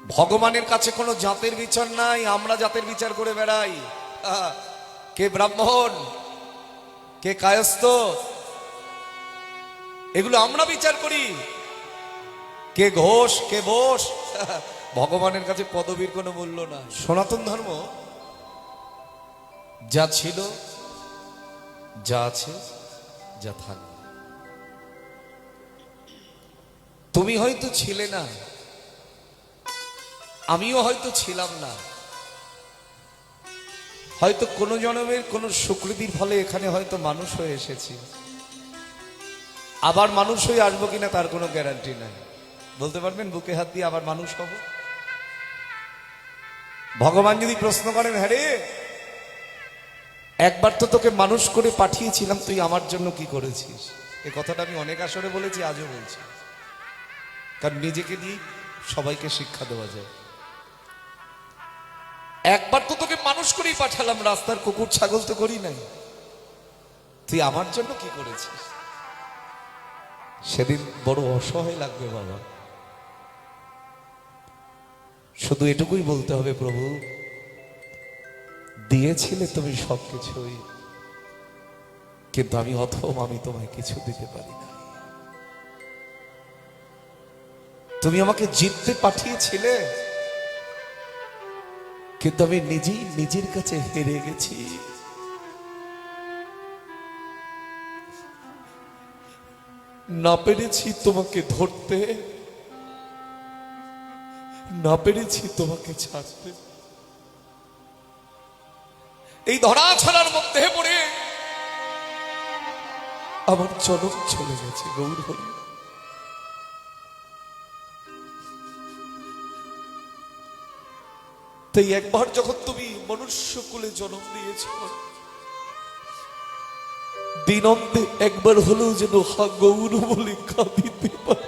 ভগবানের কাছে কোনো জাতের বিচার নাই, আমরা জাতের বিচার করে বেড়াই। কে ব্রাহ্মণ, কে কায়স্থ, এগুলো আমরা বিচার করি। কে ঘোষ, কে বোস। ভগবানের কাছে পদবীর কোনো মূল্য না। সনাতন ধর্ম যা ছিল, যা আছে, যা থাকবে। তুমি হয়তো ছিলে না, আমিও হয়তো ছিলাম না, হয়তো কোনো জন্মের কোনো সুকৃতির ফলে এখানে হয়তো মানুষ হয়ে এসেছি। আবার মানুষ হয়ে আসবো কিনা তার কোনো গ্যারান্টি নাই। বলতে পারবেন বুকে হাত দিয়ে আবার মানুষ হব? ভগবান যদি প্রশ্ন করেন, হ্যাঁ রে, একবার তো তোকে মানুষ করে পাঠিয়েছিলাম, তুই আমার জন্য কি করেছিস? এই কথাটা আমি অনেক আসরে বলেছি, আজও বলছি। কারণ নিজেকে দিয়ে সবাইকে শিক্ষা দেওয়া যায়। একবার তো তোকে মানুষ করেই পাঠালাম, রাস্তার কুকুর ছাগল তো করি নাই, তুই আমার জন্য কি করেছিস? সেদিন বড় অসহায় লাগবে বাবা। শুধু এটুকুই বলতে হবে, প্রভু দিয়েছিলে তুমি সবকিছুই, কিন্তু আমি অথম, আমি তোমায় কিছু দিতে পারি না। তুমি আমাকে জিততে পাঠিয়েছিলে, কিন্তু আমি নিজেই নিজের কাছে হেরে গেছি। না পেরেছি তোমাকে ধরতে, না পেরেছি তোমাকে ছাড়তে। এই ধরা ছাড়ার মধ্যে পড়ে আমার জনম চলে গেছে। গৌর হরি, তাই একবার যখন তুমি মনুষ্য কুলে জন্ম দিয়েছ, দিনন্তে একবার হলেও যেন হা গৌর বলে কাঁদিতে পারে।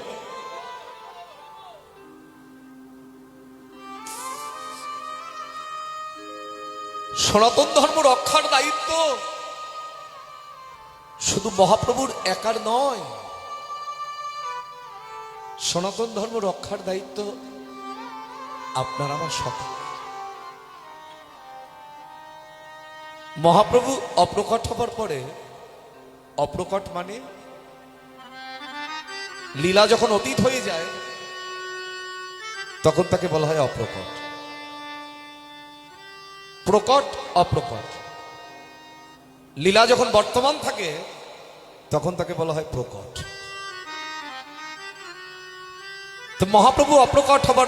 সনাতন ধর্ম রক্ষার দায়িত্ব শুধু মহাপ্রভুর একার নয়, সনাতন ধর্ম রক্ষার দায়িত্ব আপনার আমার সকল। মহাপ্রভু অপ্রকট হবার পরে, অপ্রকট মানে লীলা যখন অতীত হয়ে যায় তখন তাকে বলা হয় অপ্রকট। প্রকট, অপ্রকট। লীলা যখন বর্তমান থাকে তখন তাকে বলা হয় প্রকট। তো মহাপ্রভু অপ্রকট হবার